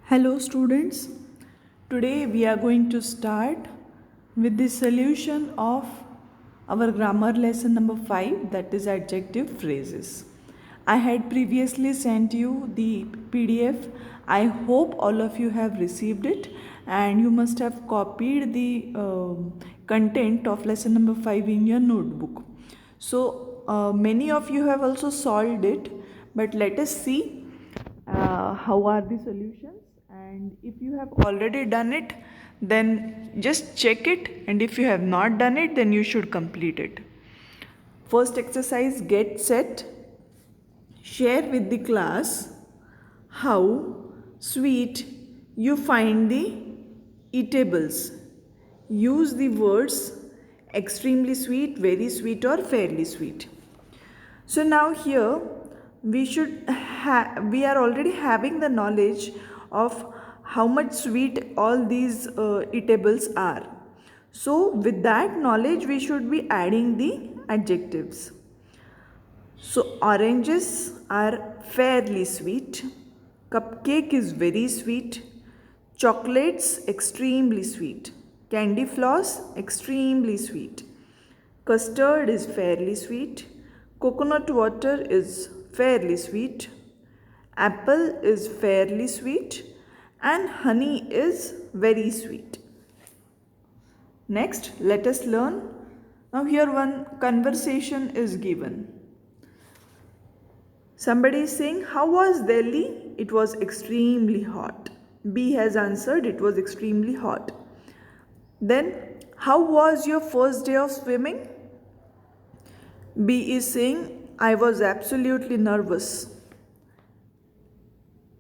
Hello students, today we are going to start with the solution of our grammar lesson number 5, that is adjective phrases. I had previously sent you the PDF. I hope all of you have received it and you must have copied the content of lesson number 5 in your notebook. So many of you have also solved it, but let us see how are the solutions, and if you have already done it then just check it, and if you have not done it then you should complete it. First exercise, get set. Share with the class how sweet you find the eatables. Use the words extremely sweet, very sweet or fairly sweet. So now here we are already having the knowledge of how much sweet all these eatables are. So with that knowledge we should be adding the adjectives. So oranges are fairly sweet, cupcake is very sweet, chocolates extremely sweet, candy floss extremely sweet, custard is fairly sweet, coconut water is fairly sweet, apple is fairly sweet, and honey is very sweet. Next, let us learn. Now here one conversation is given. Somebody is saying, how was Delhi? It was extremely hot. B has answered, it was extremely hot. Then, how was your first day of swimming? B is saying, I was absolutely nervous.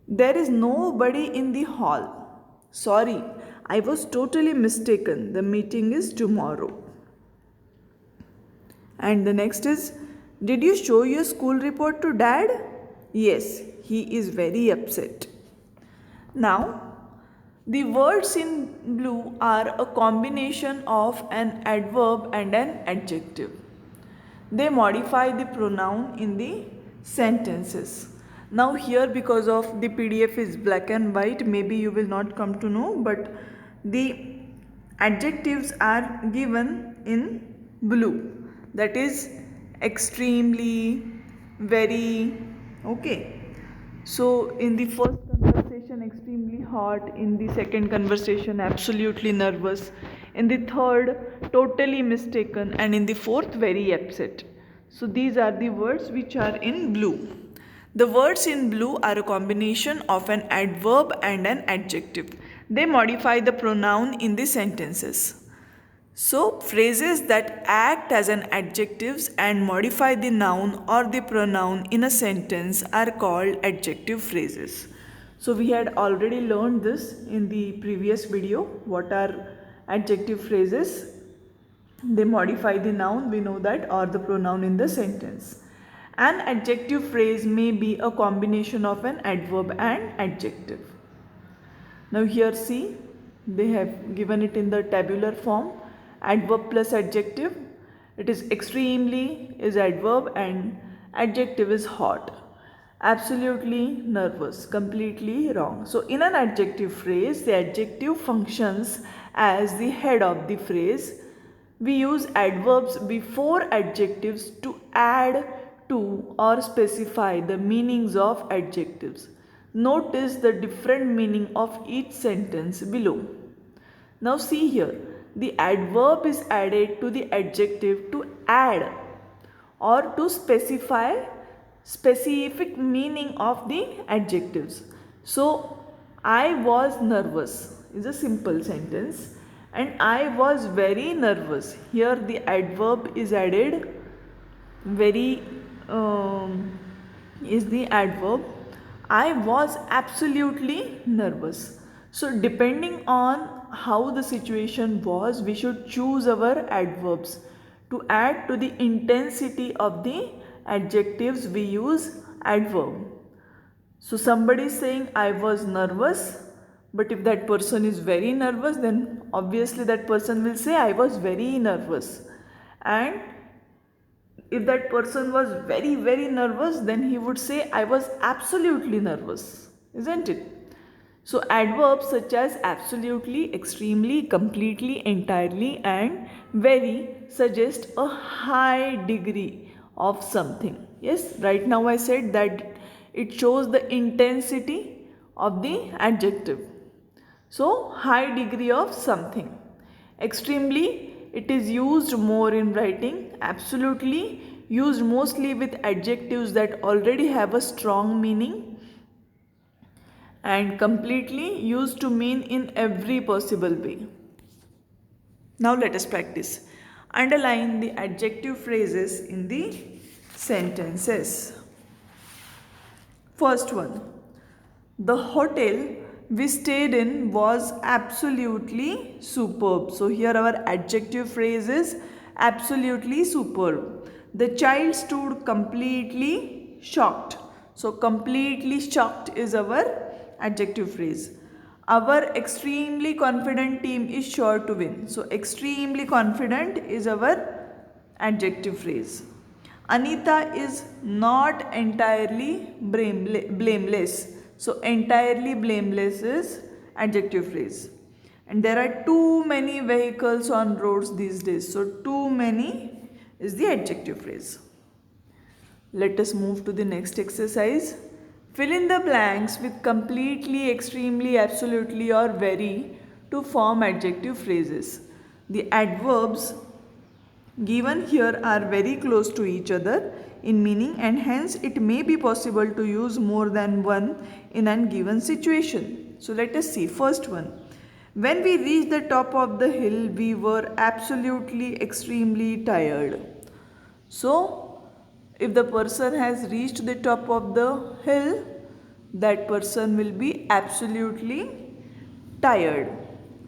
There is nobody in the hall. Sorry, I was totally mistaken. The meeting is tomorrow. And the next is, did you show your school report to dad? Yes, he is very upset. Now, the words in blue are a combination of an adverb and an adjective. They modify the pronoun in the sentences. Now here, because of the PDF is black and white, maybe you will not come to know, but the adjectives are given in blue. That is extremely, very, okay. So in the first conversation extremely hot, in the second conversation absolutely nervous, in the third totally mistaken, and in the fourth very upset. So these are the words which are in blue. The words in blue are a combination of an adverb and an adjective. They modify the pronoun in the sentences. So, phrases that act as an adjectives and modify the noun or the pronoun in a sentence are called adjective phrases. So, we had already learned this in the previous video. What are adjective phrases? They modify the noun, we know that, or the pronoun in the sentence. An adjective phrase may be a combination of an adverb and adjective. Now here see, they have given it in the tabular form. Adverb plus adjective. It is extremely is adverb and adjective is hot. Absolutely nervous, completely wrong. So in an adjective phrase, the adjective functions as the head of the phrase. We use adverbs before adjectives to add to or specify the meanings of adjectives. Notice the different meaning of each sentence below. Now see here, the adverb is added to the adjective to add or to specify specific meaning of the adjectives. So, I was nervous is a simple sentence, and I was very nervous. Here the adverb is added, very is the adverb. I was absolutely nervous. So depending on how the situation was, we should choose our adverbs. To add to the intensity of the adjectives, we use adverb. So somebody is saying I was nervous, but if that person is very nervous, then obviously that person will say I was very nervous. And if that person was very nervous, then he would say I was absolutely nervous, isn't it? So adverbs such as absolutely, extremely, completely, entirely and very suggest a high degree of something. Yes, right now I said that it shows the intensity of the adjective. So high degree of something. Extremely, it is used more in writing. Absolutely, used mostly with adjectives that already have a strong meaning, and completely used to mean in every possible way. Now let us practice. Underline the adjective phrases in the sentences. First one. The hotel we stayed in was absolutely superb. So here our adjective phrase is absolutely superb. The child stood completely shocked. So completely shocked is our adjective phrase. Our extremely confident team is sure to win. So extremely confident is our adjective phrase. Anita is not entirely blameless. So entirely blameless is adjective phrase. And there are too many vehicles on roads these days. So too many is the adjective phrase. Let us move to the next exercise. Fill in the blanks with completely, extremely, absolutely or very to form adjective phrases. The adverbs given here are very close to each other in meaning, and hence it may be possible to use more than one in a given situation. So let us see. First one. When we reached the top of the hill, we were absolutely extremely tired. So if the person has reached the top of the hill, that person will be absolutely tired.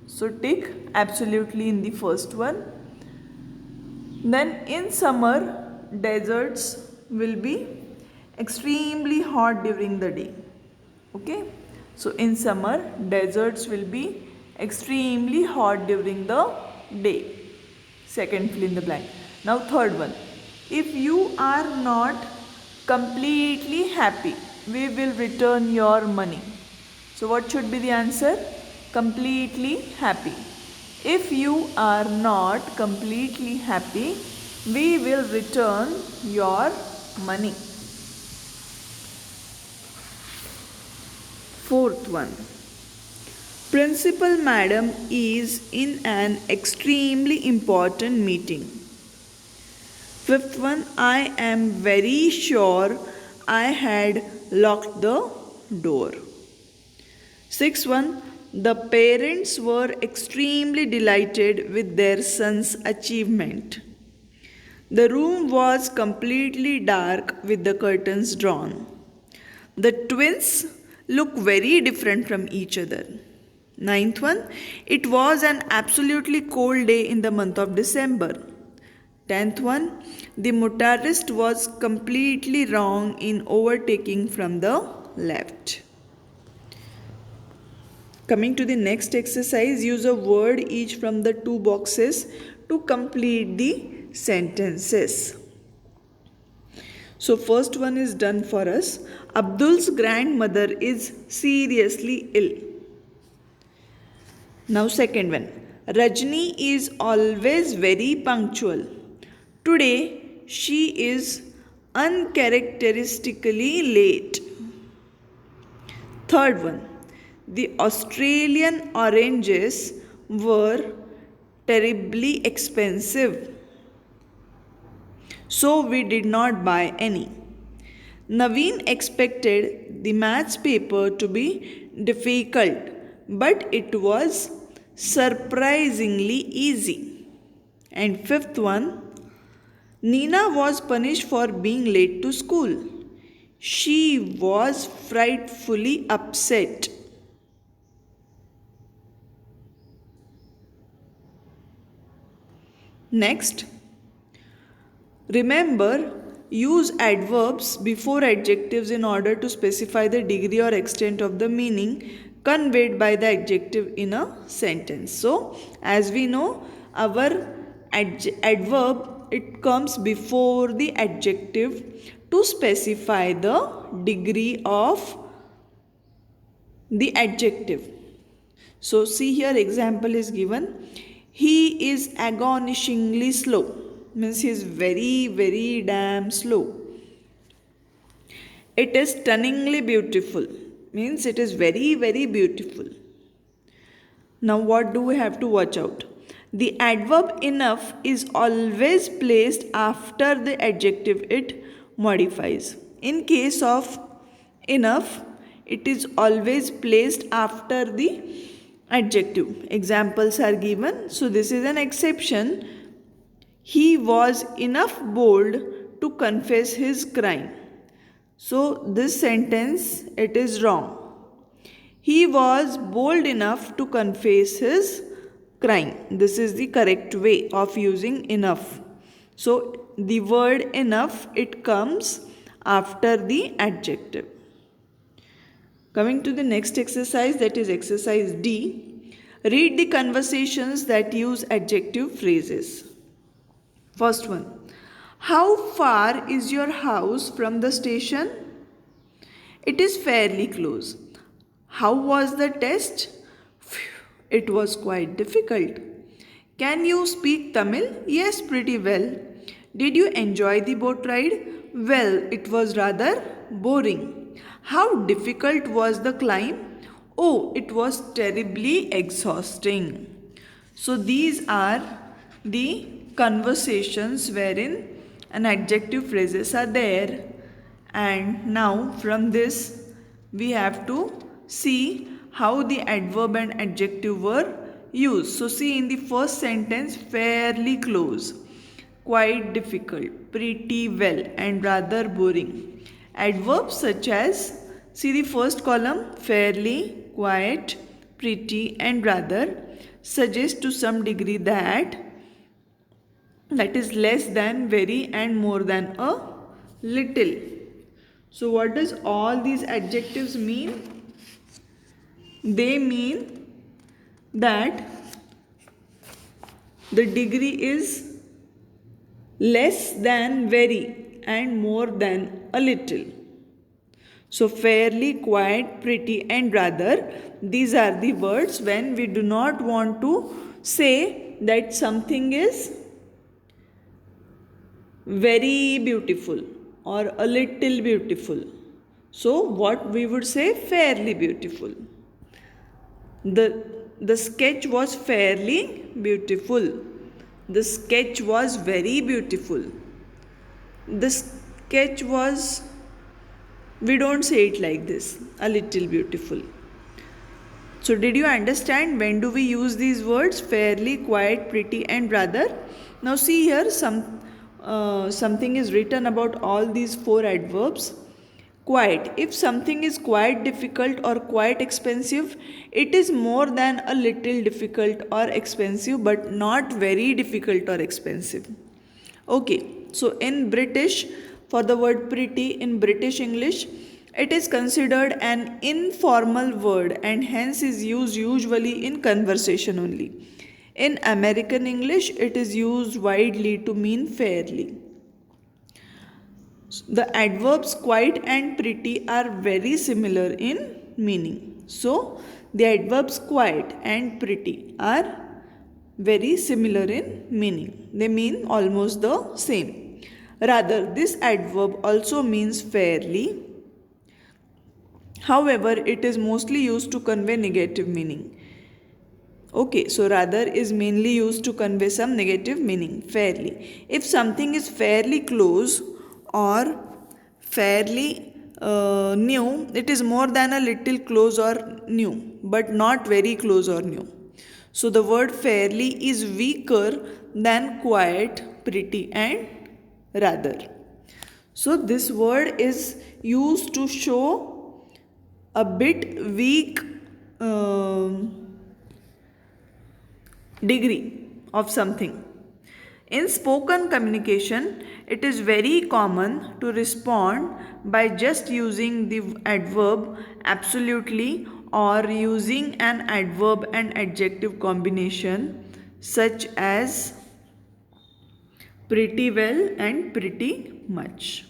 So tick absolutely in the first one. Then in summer, deserts will be extremely hot during the day. Okay. So in summer, deserts will be extremely hot during the day. Second fill in the blank. Now third one. If you are not completely happy, we will return your money. So what should be the answer? Completely happy. If you are not completely happy, we will return your money. Fourth one. Principal Madam is in an extremely important meeting. Fifth one. I am very sure I had locked the door. Sixth one. The parents were extremely delighted with their son's achievement. The room was completely dark with the curtains drawn. The twins look very different from each other. Ninth one, it was an absolutely cold day in the month of December. 10th one, the motorist was completely wrong in overtaking from the left. Coming to the next exercise, use a word each from the two boxes to complete the sentences. So first one is done for us. Abdul's grandmother is seriously ill. Now second one. Rajni is always very punctual. Today she is uncharacteristically late. Third one. The Australian oranges were terribly expensive, so we did not buy any. Naveen expected the maths paper to be difficult, but it was surprisingly easy. And fifth one, Nina was punished for being late to school. She was frightfully upset. Next, remember, use adverbs before adjectives in order to specify the degree or extent of the meaning conveyed by the adjective in a sentence. So, as we know, our adverb, it comes before the adjective to specify the degree of the adjective. So see here example is given. He is agonishingly slow. Means he is very damn slow. It is stunningly beautiful. Means it is very beautiful. Now what do we have to watch out? The adverb enough is always placed after the adjective it modifies. In case of enough, it is always placed after the adjective. Examples are given. So this is an exception. He was enough bold to confess his crime. So this sentence it is wrong. He was bold enough to confess his crime. This is the correct way of using enough. So the word enough it comes after the adjective. Coming to the next exercise, that is exercise D. Read the conversations that use adjective phrases. First one. How far is your house from the station? It is fairly close. How was the test? Phew, it was quite difficult. Can you speak Tamil? Yes, pretty well. Did you enjoy the boat ride? Well, it was rather boring. How difficult was the climb? Oh, it was terribly exhausting. So these are the conversations wherein an adjective phrases are there, and now from this we have to see how the adverb and adjective were used. So see in the first sentence, fairly close, quite difficult, pretty well, and rather boring. Adverbs such as, see the first column, fairly, quite, pretty, and rather suggest to some degree that is less than, very, and more than a little. So what does all these adjectives mean? They mean that the degree is less than, very, and more than a little. So fairly, quite, pretty, and rather, these are the words when we do not want to say that something is very beautiful or a little beautiful. So what we would say, fairly beautiful. The sketch was fairly beautiful. The sketch was very beautiful. The sketch was, we don't say it like this, a little beautiful. So did you understand when do we use these words, fairly, quite, pretty, and rather? Now see here, something is written about all these four adverbs. Quite, if something is quite difficult or quite expensive, it is more than a little difficult or expensive, but not very difficult or expensive. Okay, so in British, for the word pretty in British English, it is considered an informal word and hence is used usually in conversation only. In American English, it is used widely to mean fairly. The adverbs quite and pretty are very similar in meaning. So, the adverbs quite and pretty are very similar in meaning. They mean almost the same. Rather, this adverb also means fairly. However, it is mostly used to convey negative meaning. Okay, so rather is mainly used to convey some negative meaning, fairly. If something is fairly close or fairly new, it is more than a little close or new, but not very close or new. So the word fairly is weaker than quiet, pretty, and rather. So this word is used to show a bit weak degree of something. In spoken communication, it is very common to respond by just using the adverb absolutely or using an adverb and adjective combination such as pretty well and pretty much.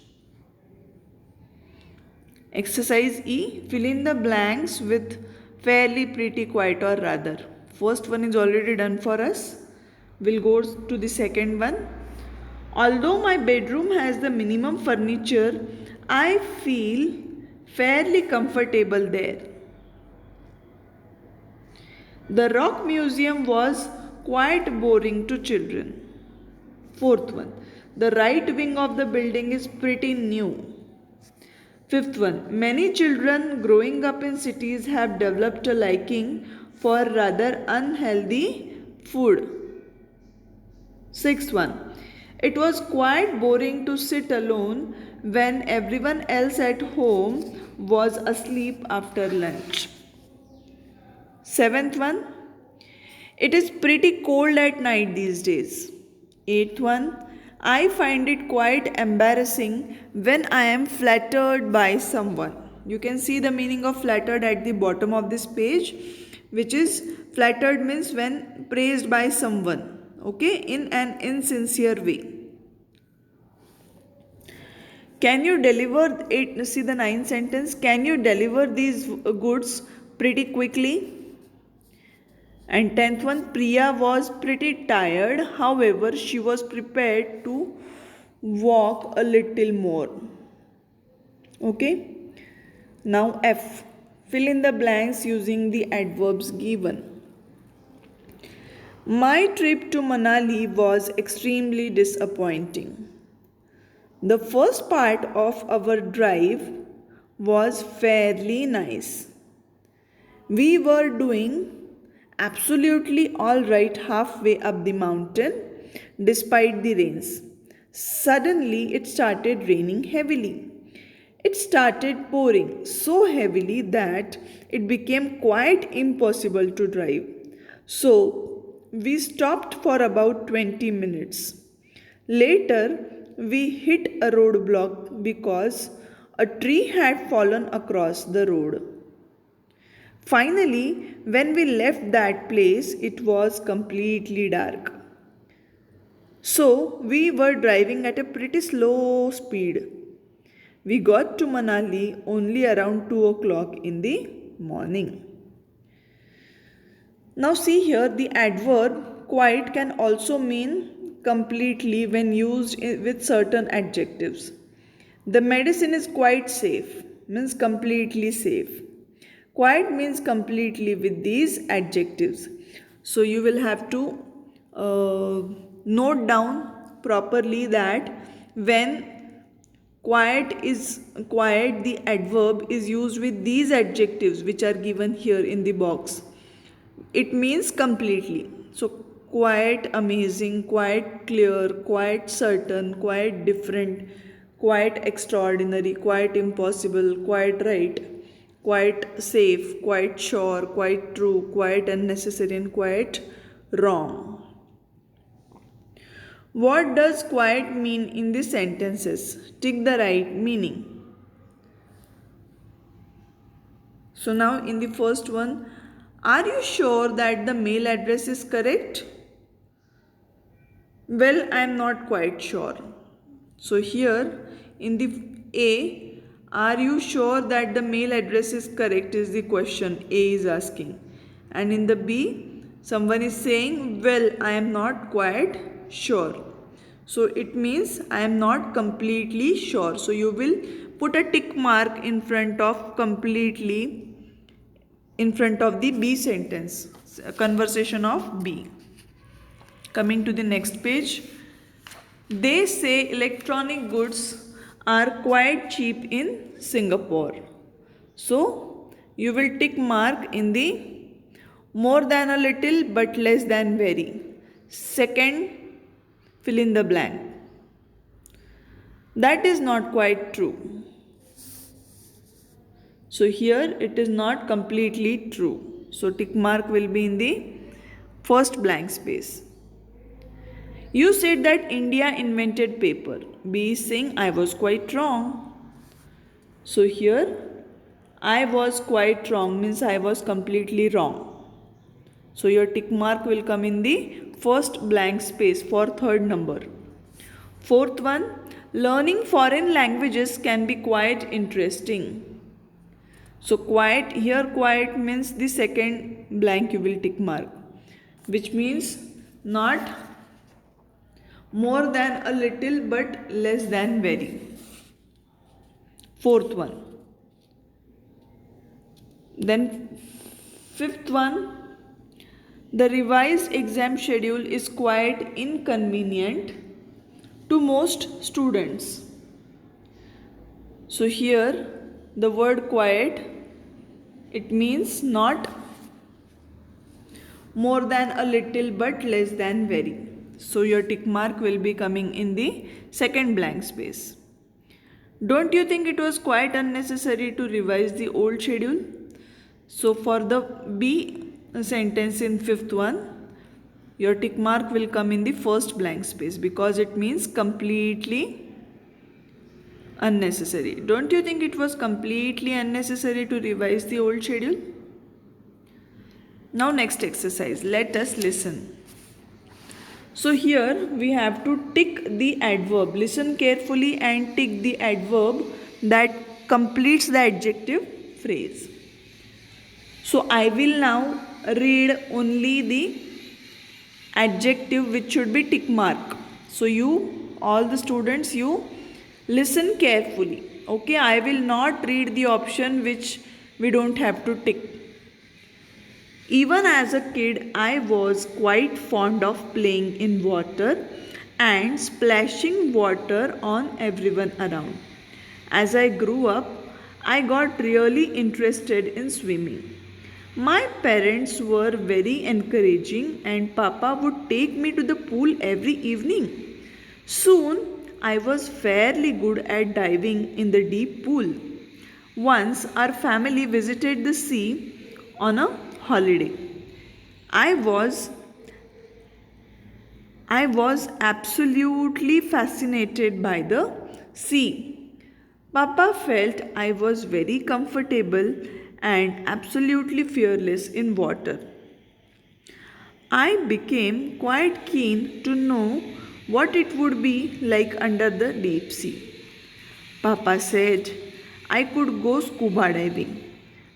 Exercise E. Fill in the blanks with fairly, pretty, quite or rather. First one is already done for us. We'll go to the second one. Although my bedroom has the minimum furniture, I feel fairly comfortable there. The Rock Museum was quite boring to children. Fourth one. The right wing of the building is pretty new. Fifth one. Many children growing up in cities have developed a liking for rather unhealthy food. Sixth one. It was quite boring to sit alone when everyone else at home was asleep after lunch. Seventh one. It is pretty cold at night these days. Eighth one. I find it quite embarrassing when I am flattered by someone. You can see the meaning of flattered at the bottom of this page, which is flattered means when praised by someone, okay, in an insincere way. Can you deliver it? See the ninth sentence. Can you deliver these goods pretty quickly? And 10th one, Priya was pretty tired. However, she was prepared to walk a little more. Okay. Now F. Fill in the blanks using the adverbs given. My trip to Manali was extremely disappointing. The first part of our drive was fairly nice. We were doing absolutely all right halfway up the mountain despite the rains. Suddenly it started raining heavily. It started pouring so heavily that it became quite impossible to drive. So we stopped for about 20 minutes. Later, we hit a roadblock because a tree had fallen across the road. Finally, when we left that place, it was completely dark. So, we were driving at a pretty slow speed. We got to Manali only around 2 o'clock in the morning. Now, see here the adverb quite can also mean completely when used with certain adjectives. The medicine is quite safe, means completely safe. Quite means completely with these adjectives. So you will have to note down properly that when quiet, the adverb is used with these adjectives which are given here in the box. It means completely. So quite amazing, quite clear, quite certain, quite different, quite extraordinary, quite impossible, quite right, quite safe, quite sure, quite true, quite unnecessary, and quite wrong. What does quite mean in the sentences? Tick the right meaning. So now in the first one, are you sure that the mail address is correct? Well, I am not quite sure. So here in the A, are you sure that the mail address is correct is the question A is asking. And in the B, someone is saying, well, I am not quite sure. So it means I am not completely sure. So you will put a tick mark in front of completely in front of the B sentence, conversation of B. Coming to the next page, they say electronic goods are quite cheap in Singapore. So you will tick mark in the more than a little but less than very. Second, fill in the blank. That is not quite true. So here it is not completely true. So tick mark will be in the first blank space. You said that India invented paper. B is saying I was quite wrong. So here I was quite wrong means I was completely wrong. So your tick mark will come in the first blank space for third number. Fourth one, learning foreign languages can be quite interesting. So quiet, here quiet means the second blank you will tick mark, which means not more than a little but less than very. Fourth one. Then fifth one, the revised exam schedule is quite inconvenient to most students. So here the word quiet, it means not more than a little but less than very. So your tick mark will be coming in the second blank space. Don't you think it was quite unnecessary to revise the old schedule? So for the B sentence in fifth one, your tick mark will come in the first blank space because it means completely unnecessary. Don't you think it was completely unnecessary to revise the old schedule? Now next exercise, let us listen. So here we have to tick the adverb. Listen carefully and tick the adverb that completes the adjective phrase. So I will now read only the adjective which should be tick mark. So you, all the students, you listen carefully. Okay, I will not read the option which we don't have to tick. Even as a kid, I was quite fond of playing in water and splashing water on everyone around. As I grew up, I got really interested in swimming. My parents were very encouraging, and Papa would take me to the pool every evening. Soon, I was fairly good at diving in the deep pool. Once, our family visited the sea on a holiday. I was I was absolutely fascinated by the sea. Papa felt I was very comfortable and absolutely fearless in water. I became quite keen to know what it would be like under the deep sea. Papa said I could go scuba diving.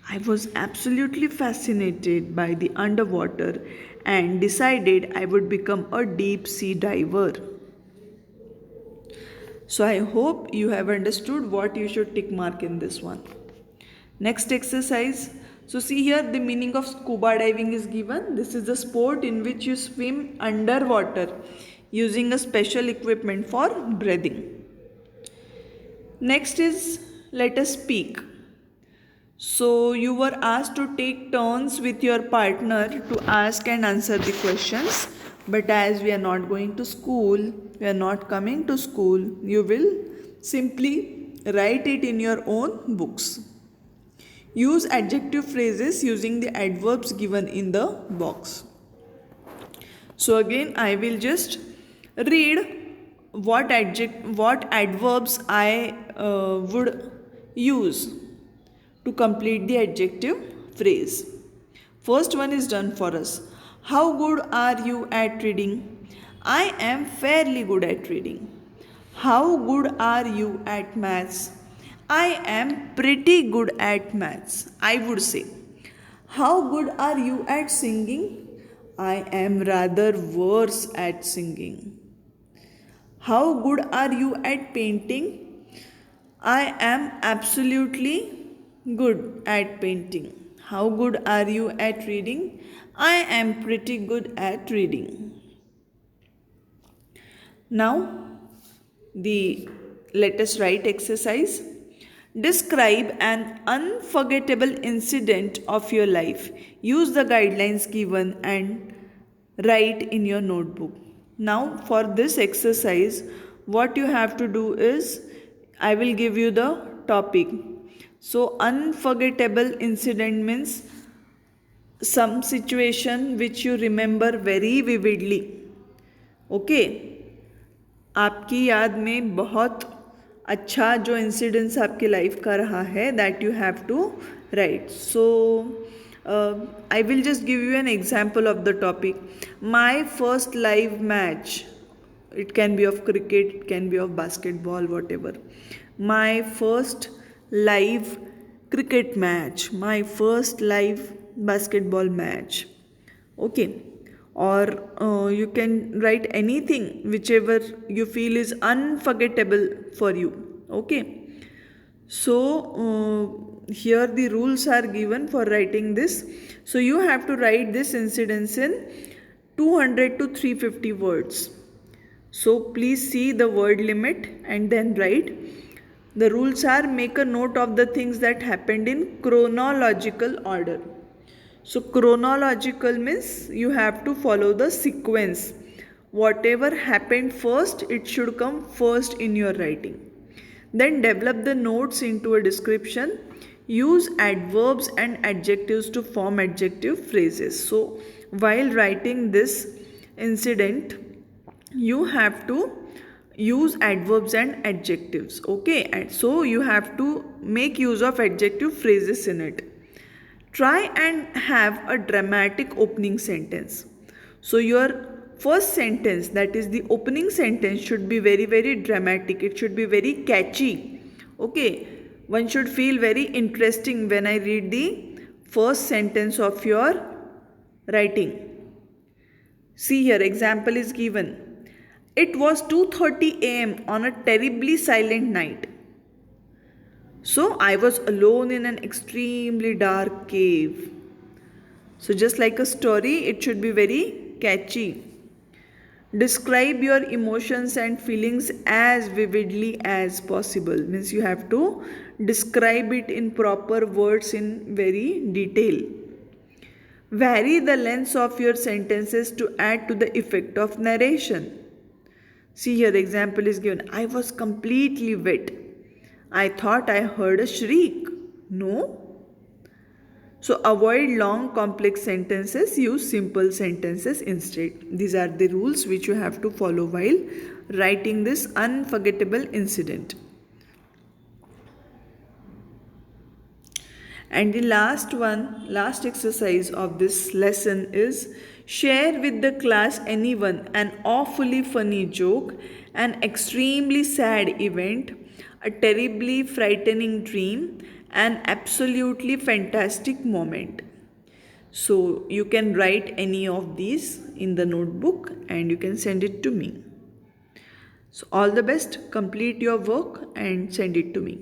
I was absolutely fascinated by the underwater and decided I would become a deep sea diver. So I hope you have understood what you should tick mark in this one. Next exercise. So see here the meaning of scuba diving is given. This is the sport in which you swim underwater using a special equipment for breathing. Next is let us speak. So you were asked to take turns with your partner to ask and answer the questions. But as we are not going to school, we are not coming to school, you will simply write it in your own books. Use adjective phrases using the adverbs given in the box. So again I will just read what adverbs I would use to complete the adjective phrase. First one is done for us. How good are you at reading? I am fairly good at reading. How good are you at maths? I am pretty good at maths, I would say. How good are you at singing? I am rather worse at singing. How good are you at painting? I am absolutely good at painting. How good are you at reading? I am pretty good at reading. Now, let us write exercise. Describe an unforgettable incident of your life. Use the guidelines given and write in your notebook. Now, for this exercise, what you have to do is, I will give you the topic. So, unforgettable incident means some situation which you remember very vividly. Okay. आपकी याद में बहुत अच्छा जो incidence आपकी life का रहा है that you have to write. So I will just give you an example of the topic. My first live match, it can be of cricket, it can be of basketball, whatever. My first live cricket match, my first live basketball match. Okay. Or you can write anything whichever you feel is unforgettable for you. Okay. So here the rules are given for writing this. So you have to write this incident in 200 to 350 words. So please see the word limit and then write. The rules are: make a note of the things that happened in chronological order. So chronological means you have to follow the sequence. Whatever happened first, it should come first in your writing. Then develop the notes into a description. Use adverbs and adjectives to form adjective phrases. So while writing this incident, you have to use adverbs and adjectives. Okay, and so you have to make use of adjective phrases in it. Try and have a dramatic opening sentence. So your first sentence, that is the opening sentence, should be very, very dramatic. It should be very catchy. Okay, one should feel very interesting when I read the first sentence of your writing. See here, example is given. It was 2:30 a.m. on a terribly silent night. So I was alone in an extremely dark cave. So just like a story, it should be very catchy. Describe your emotions and feelings as vividly as possible. Means you have to describe it in proper words in very detail. Vary the length of your sentences to add to the effect of narration. See here, the example is given. I was completely wet. I thought I heard a shriek. No. So avoid long complex sentences, use simple sentences instead. These are the rules which you have to follow while writing this unforgettable incident. And the last exercise of this lesson is: share with the class anyone an awfully funny joke, an extremely sad event, a terribly frightening dream, an absolutely fantastic moment. So you can write any of these in the notebook and you can send it to me. So all the best, complete your work and send it to me.